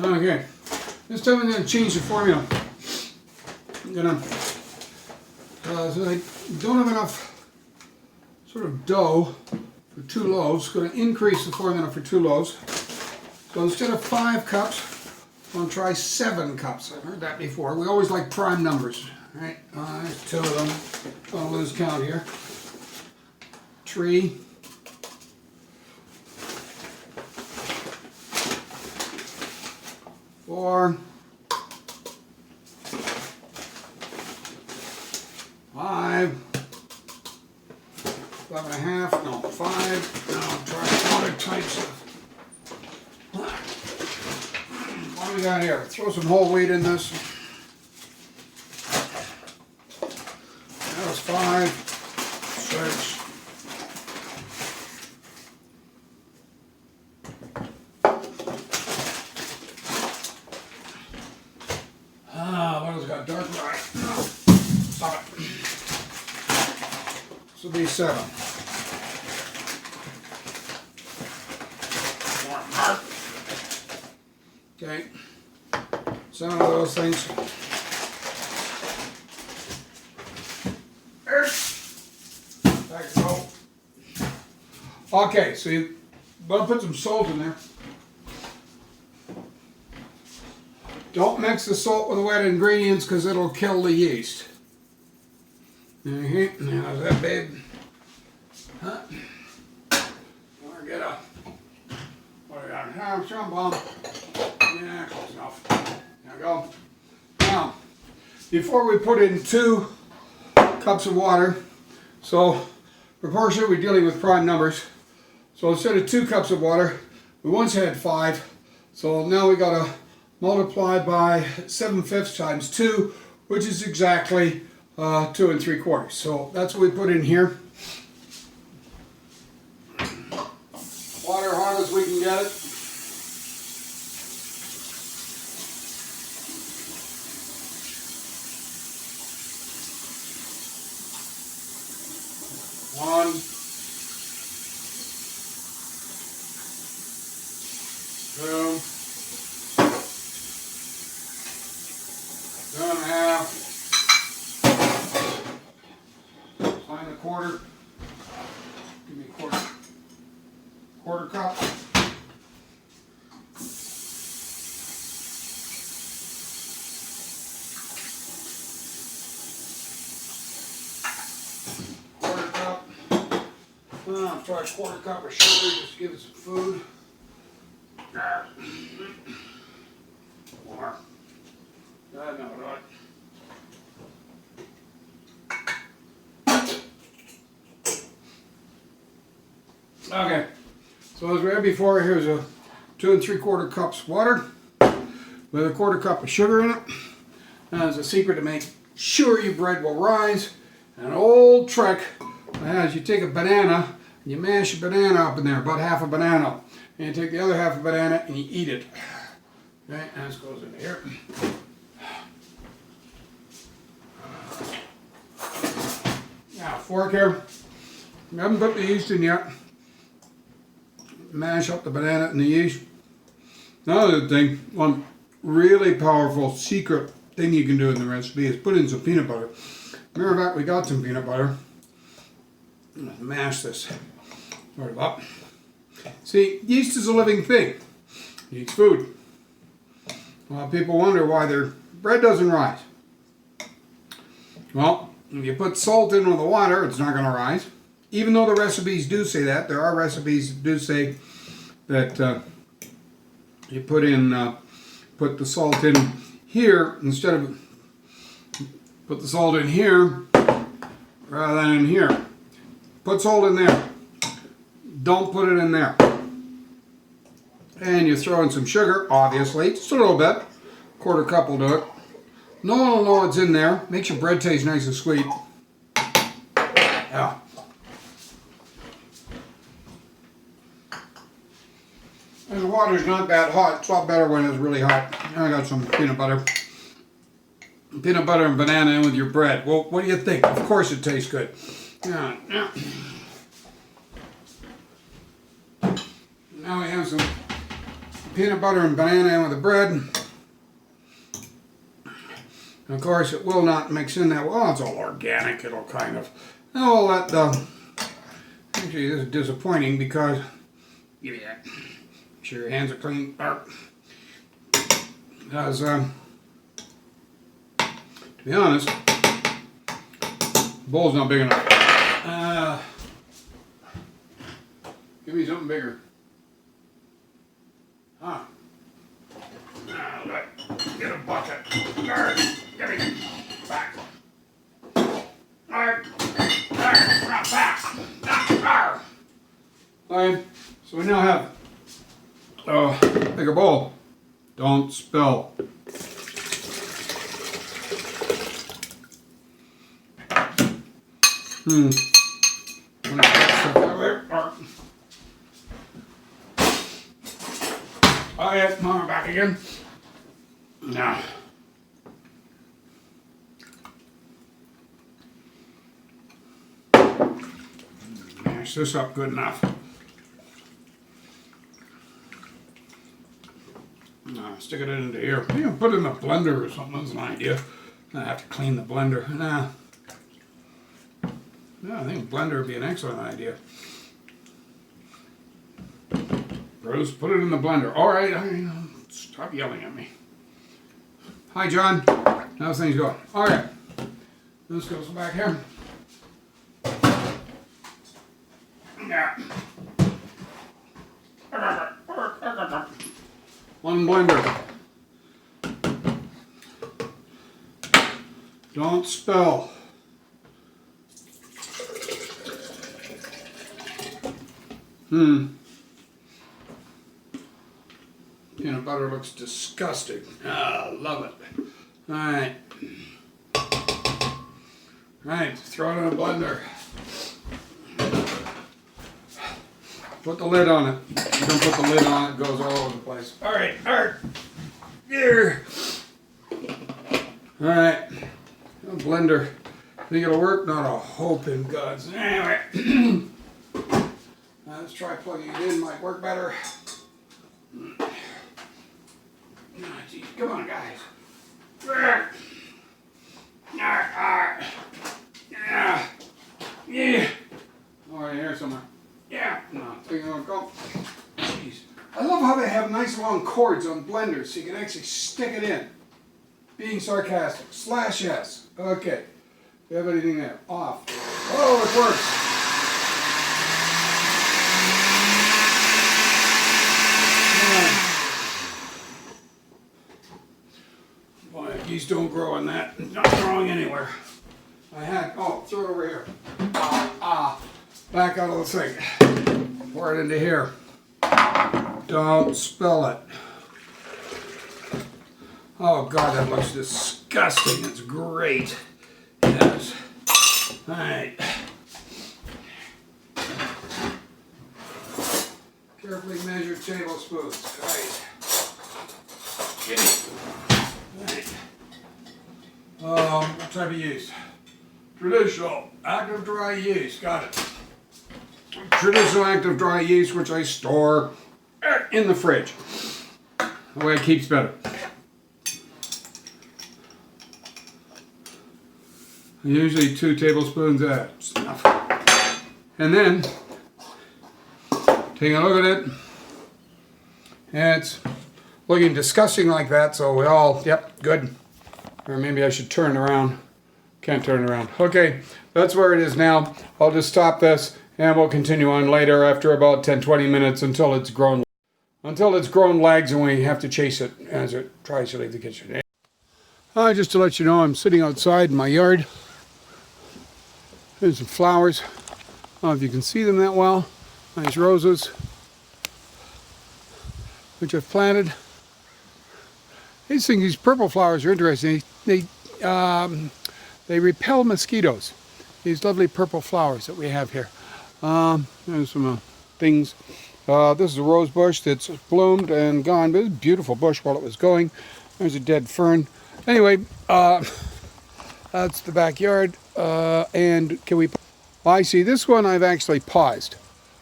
Okay, this time I'm going to change the formula. I'm going to, so I don't have enough sort of dough for 2 loaves. Going to increase the formula for 2 loaves. So instead of 5 cups, I'm going to try 7 cups. I've heard that before. We always like prime numbers, right? There's 2 of them. I'm going to lose count here. 3. 4. 5. 5.5. No, 5. Now I'll try other types of. What do we got here? Throw some whole wheat in this. That was 5, 6. What else got? Dark rye. No. Stop it. This will be 7. More mark. Okay. 7 of those things. Back it go. Okay, so you want to put some salt in there. Don't mix the salt with the wet ingredients because it'll kill the yeast. How's that, babe? Huh? Or get a, what do we got? Some bomb. Yeah, close enough. There we go. Now, before we put in 2 cups of water, so proportionally we're dealing with prime numbers. So instead of 2 cups of water, we once had 5. So now we got to multiply by 7/5 times 2, which is exactly 2 3/4. So that's what we put in here. Water hot as we can get it. One, 2, 2.5. Find a quarter. Give me a quarter cup. Quarter cup. I'll try a quarter cup of sugar just to give it some food. More. No, right. Okay, so as we had before, here's a 2 3/4 cups water with a quarter cup of sugar in it. Now there's a secret to make sure your bread will rise. An old trick is you take a banana and you mash a banana up in there, about half a banana, and you take the other half of a banana and you eat it. Okay, and this goes in here. Now, fork here. We haven't put the yeast in yet. Mash up the banana and the yeast. Another thing, one really powerful secret thing you can do in the recipe is put in some peanut butter. Matter of fact, we got some peanut butter. I'm going to mash this sort of up. See, yeast is a living thing. It eats food. A lot of people wonder why their bread doesn't rise. Well, if you put salt in with the water, it's not going to rise. Even though the recipes do say that, there are recipes that do say that you put the salt in here instead of put the salt in here rather than in here. Put salt in there. Don't put it in there. And you throw in some sugar, obviously, just a little bit. Quarter cup will do it. No one will know it's in there. Makes your bread taste nice and sweet. Yeah. And the water's not that hot. It's a lot better when it's really hot. I got some peanut butter. Peanut butter and banana in with your bread. Well, what do you think? Of course it tastes good. Yeah. Now we have some peanut butter and banana in with the bread. And of course, it will not mix in that well. It's all organic. It'll kind of. And we'll let the. Actually, this is disappointing because. Give me that. Make sure your hands are clean. Because, to be honest, the bowl's not big enough. Give me something bigger. Huh? Get a bucket. Give me back. Back. Alright, so we now have a bigger bowl. Don't spill. Oh yeah, now we're back again. Now. Mash this up good enough. Now stick it into here. You can put it in a blender or something, that's an idea. I have to clean the blender. Nah. No, I think a blender would be an excellent idea. Bruce, put it in the blender. All right, stop yelling at me. Hi, John. How's things going? All right. This goes back here. Yeah. One blender. Don't spill. Peanut butter looks disgusting. Ah, love it. Alright. Right, throw it in a blender. Put the lid on it. If you don't put the lid on it, it goes all over the place. Alright, here. Alright. Blender. Think it'll work? Not a hope in God's. Anyway. Let's try plugging it in. Might work better. Oh, geez. Come on, guys. Yeah. All right, here somewhere. Yeah. No, think I'm gonna go. Jeez. I love how they have nice long cords on blenders so you can actually stick it in. Being sarcastic. /S. Okay. Do you have anything there? Off. Oh, it works. Geese don't grow on that. It's not growing anywhere. I had, throw it over here. Back out of the thing. Pour it into here. Don't spill it. Oh God, that looks disgusting. It's great. Yes. All right. Carefully measured tablespoons. Right. Get it. What type of yeast? Traditional active dry yeast. Got it. Traditional active dry yeast, which I store in the fridge. The way it keeps better. Usually 2 tablespoons of that. Just enough. And then take a look at it. And it's looking disgusting like that, so we all, yep, good. Or maybe I should turn around. Can't turn around. Okay, that's where it is now. I'll just stop this and we'll continue on later after about 10-20 minutes until it's grown legs and we have to chase it as it tries to leave the kitchen. Just to let you know, I'm sitting outside in my yard. There's some flowers. I don't know if you can see them that well. Nice roses, which I've planted. These purple flowers are interesting. They repel mosquitoes. These lovely purple flowers that we have here. There's some things. This is a rose bush that's bloomed and gone, but it was a beautiful bush while it was going. There's a dead fern. Anyway, that's the backyard. And can we? I see this one I've actually paused.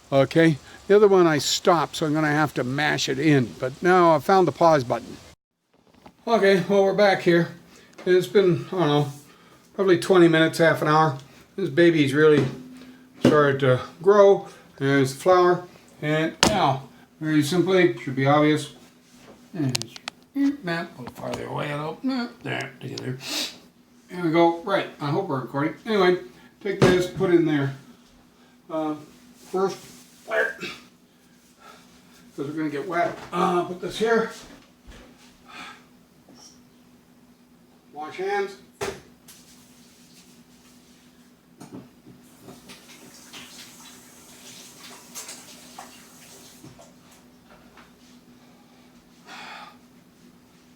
Okay, The other one I stopped, so I'm going to have to mash it in. But now I found the pause button. Okay, well, we're back here. It's been, I don't know, probably 20 minutes, half an hour. This baby's really started to grow. There's the flower. And now, very simply, should be obvious. And a little farther away a little. There, together. There we go. Right, I hope we're recording. Anyway, take this, put it in there. First, because we're going to get wet. Put this here. Wash hands.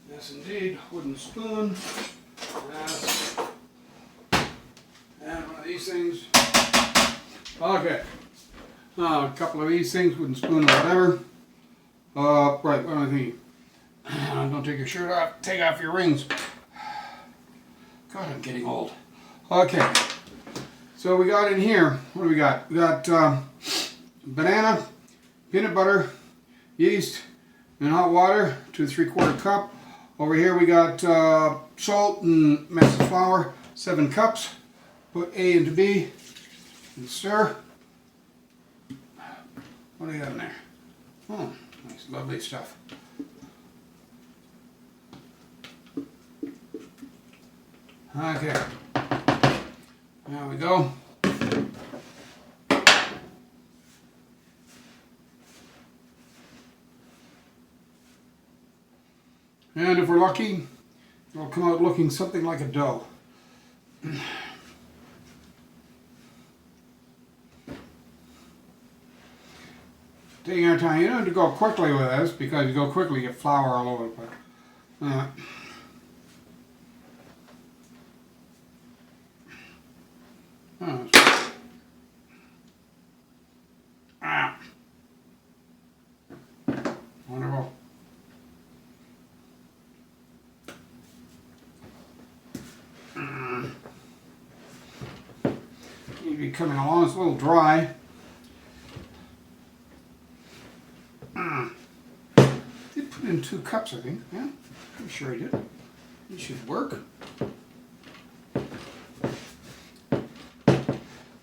Yes, indeed. Wooden spoon. Yes. And one of these things. Okay. A couple of these things, wooden spoon or whatever. Right, what am I thinking? Don't take your shirt off. Take off your rings. God, I'm getting old. Okay. So we got in here, what do we got? We got banana, peanut butter, yeast, and hot water to 3/4 cup. Over here we got salt and mess of flour, 7 cups. Put A into B and stir. What do you got in there? Oh, nice, lovely stuff. Okay, there we go. And if we're lucky, it'll come out looking something like a dough. Taking our time. You don't have to go quickly with this because you go quickly, you get flour all over the place. Wonderful. Need to be coming along. It's a little dry. Did put in 2 cups, I think. Yeah, pretty sure I did. It should work.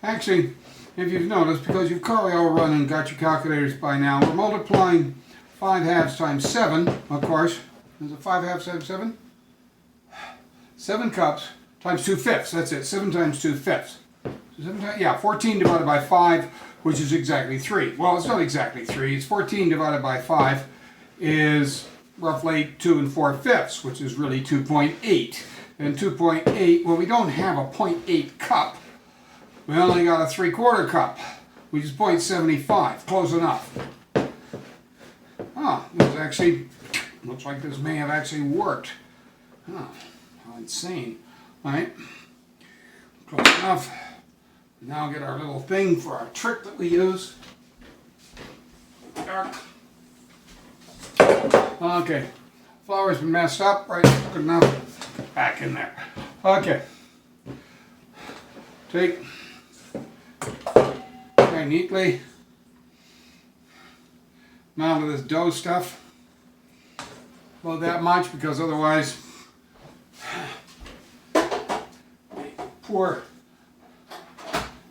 Actually, if you've noticed, because you've probably all run and got your calculators by now, we're multiplying 5/2 times 7, of course. Is it 5/2 times 7? 7 cups times 2/5. That's it. 7 times 2/5. So 7 times, yeah, 14 divided by 5, which is exactly 3. Well, it's not exactly 3. It's 14 divided by 5 is roughly 2 4/5, which is really 2.8. And 2.8, well, we don't have a 0.8 cup. We only got a 3/4 cup, which is 0.75. Close enough. This actually looks like this may have actually worked. How insane. All right, close enough. Now get our little thing for our trick that we use. Dark. Okay, flour's been messed up, right? Good enough. Back in there. Okay. Take very neatly amount of this dough stuff. About that much, because otherwise poor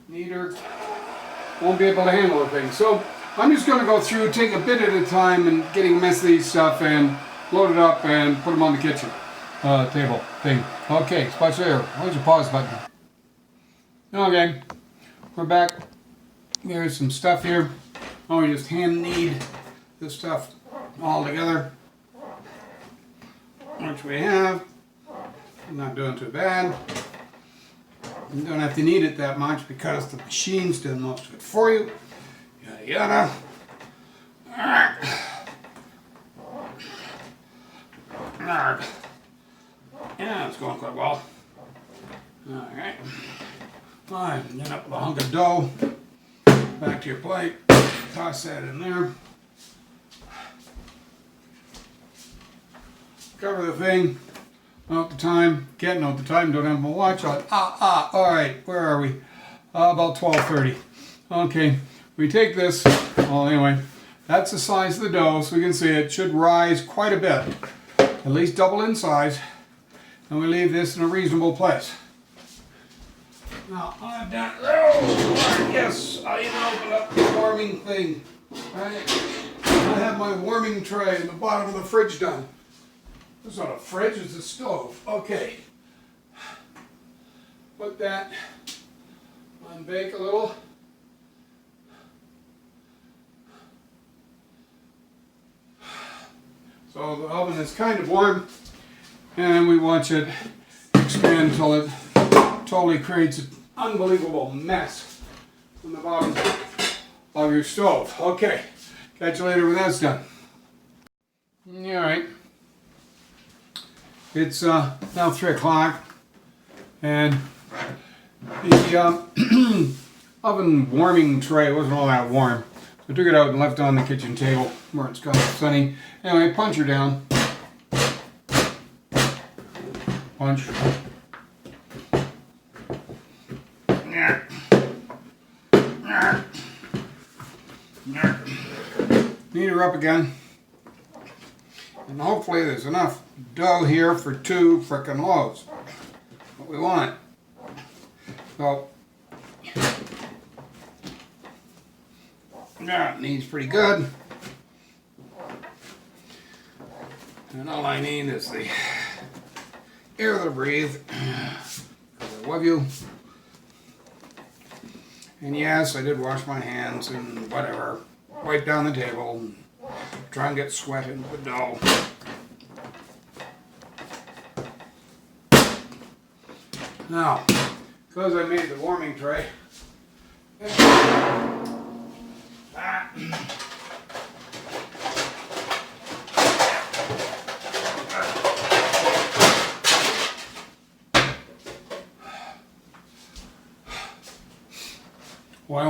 kneader won't be able to handle the thing. So I'm just going to go through, take a bit at a time, and getting a mess of these stuff and load it up and put them on the kitchen table thing. Okay, spot there. Where's your pause button? Okay, we're back. There's some stuff here. Oh, we just hand knead this stuff all together, which we have. I'm not doing too bad. You don't have to knead it that much because the machine's doing most of it for you. Yada yada. Yeah, it's going quite well. Alright. Fine, then up with a hunk of dough. Back to your plate. Toss that in there. Cover the thing. Note the time. Can't note the time. Don't have my watch on. Alright, where are we? About 12:30. Okay, we take this Well, anyway, that's the size of the dough, so we can see it should rise quite a bit, at least double in size. And we leave this in a reasonable place. Now, I've done, oh, yes, I even opened up the warming thing. Right? I have my warming tray in the bottom of the fridge done. It's not a fridge, it's a stove. Okay. Put that on bake a little. So the oven is kind of warm, and we watch it expand until it totally creates an unbelievable mess on the bottom of your stove. Okay, catch you later when that's done. Alright, it's now 3 o'clock, and the oven warming tray wasn't all that warm. So I took it out and left it on the kitchen table where it's kind of sunny. Anyway, punch her down. Punch. Knead her up again. And hopefully there's enough dough here for 2 frickin' loaves. What we want. So, that kneads pretty good. And all I need is the air to breathe. I love you. And yes, I did wash my hands and whatever. Wipe down the table and try and get sweat into the dough. Now, because I made the warming tray, well,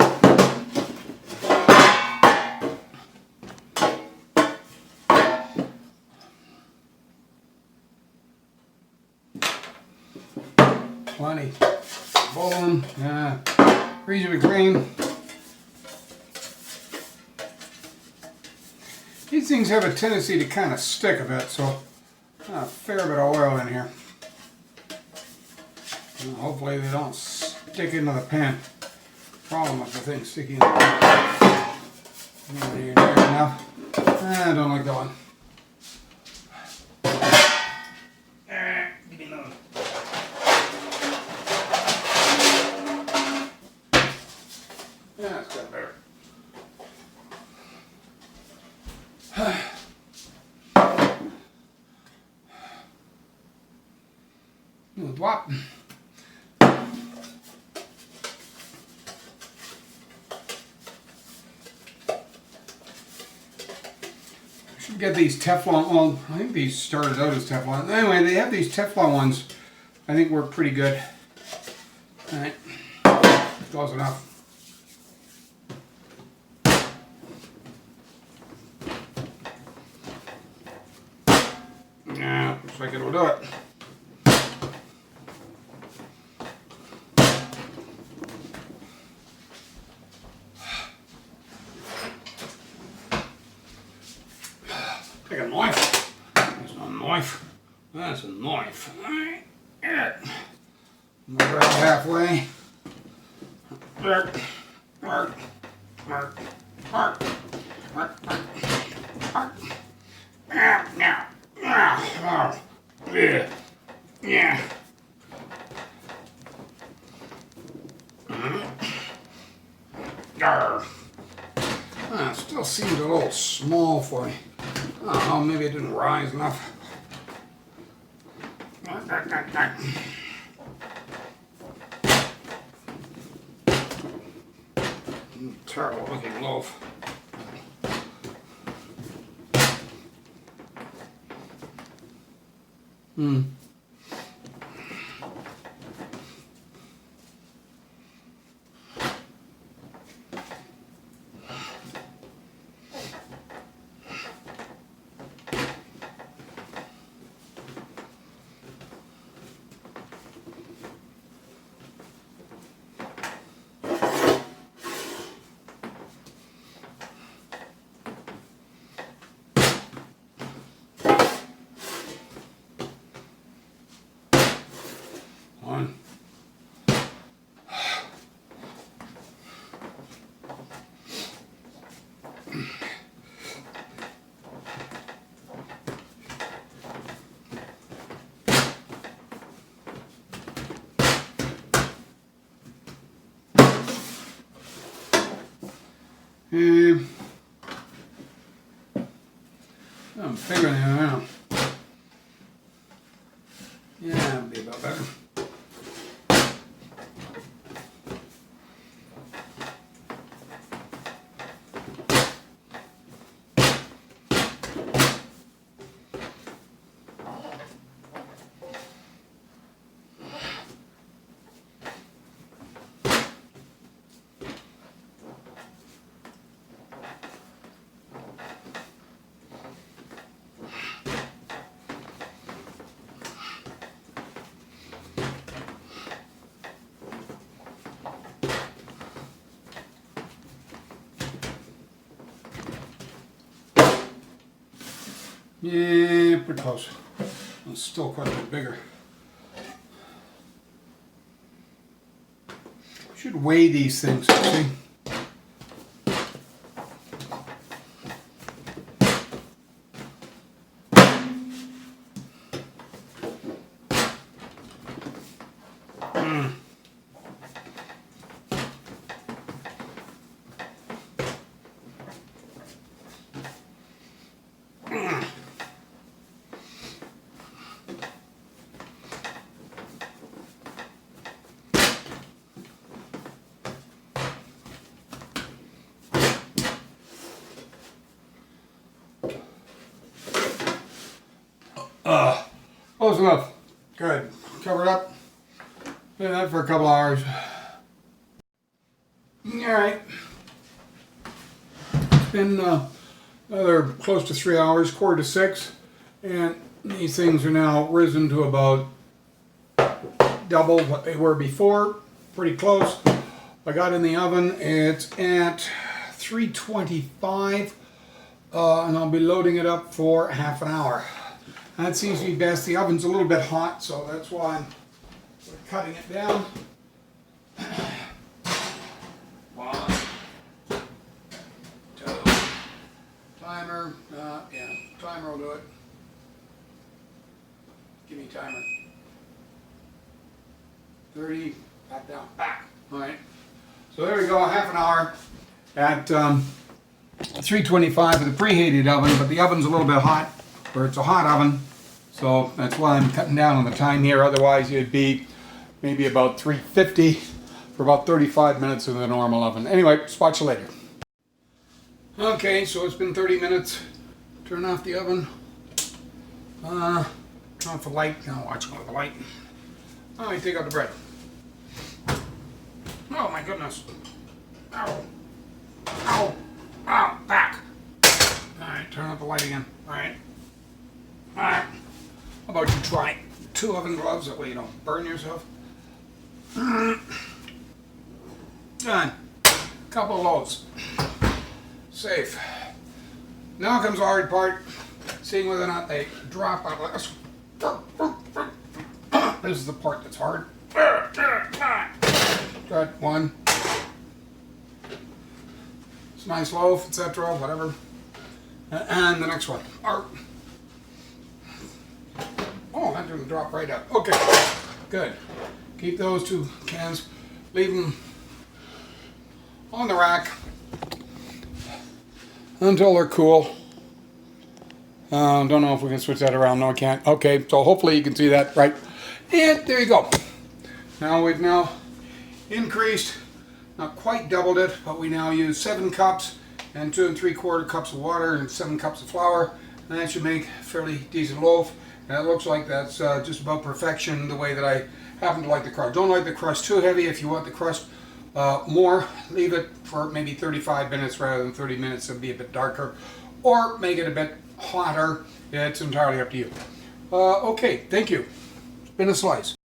plenty. Bowling, reasonably clean. These things have a tendency to kind of stick a bit, so a fair bit of oil in here. And hopefully they don't stick into the pan. Problem with the thing sticking in the pan. Near enough. I don't like that one. Give me another. Yeah, that's got better. Wop. Should get these Teflon. Well, I think these started out as Teflon. Anyway, they have these Teflon ones. I think work pretty good. All right, close enough. Yeah, looks like it'll do it. Take a knife. That's not a knife. That's a knife. Alright. Move around halfway. Yeah. It still seems a little small for me. I don't know, maybe it didn't rise enough. Terrible looking loaf. And I'm figuring it out. Yeah, that'll be about better. Yeah, pretty close. It's still quite a bit bigger. Should weigh these things, see? Close enough. Good. Cover it up. Do that for a couple hours. Alright. It's been another close to 3 hours, 5:45, and these things are now risen to about double what they were before. Pretty close. I got in the oven. It's at 325, and I'll be loading it up for half an hour. That seems to be best. The oven's a little bit hot, so that's why I'm cutting it down. 1, 2, timer, yeah, timer will do it. Give me timer. 30, back down, back. All right. So there we go, half an hour at 325 with a preheated oven, but the oven's a little bit hot, or it's a hot oven. So that's why I'm cutting down on the time here. Otherwise, it'd be maybe about 350 for about 35 minutes in the normal oven. Anyway, watch you later. Okay, so it's been 30 minutes. Turn off the oven. Turn off the light. Now watch the light. Oh, you take out the bread. Oh my goodness. Ow. Ow. Ow. Back. All right, turn off the light again. All right. All right. How about you try 2 oven gloves, that way you don't burn yourself. Done. Couple of loads. Safe. Now comes the hard part, seeing whether or not they drop out of this. This is the part that's hard. Got 1. It's a nice loaf, etc., whatever. And the next one. Oh, that didn't drop right up. Okay, good. Keep those 2 cans. Leave them on the rack until they're cool. Don't know if we can switch that around. No, I can't. Okay, so hopefully you can see that right. And there you go. Now we've increased, not quite doubled it, but we now use 7 cups and 2 3/4 cups of water and 7 cups of flour. And that should make a fairly decent loaf. And it looks like that's just about perfection, the way that I happen to like the crust. Don't like the crust too heavy. If you want the crust more, leave it for maybe 35 minutes rather than 30 minutes. It'll be a bit darker. Or make it a bit hotter. It's entirely up to you. Okay, thank you. It's been a slice.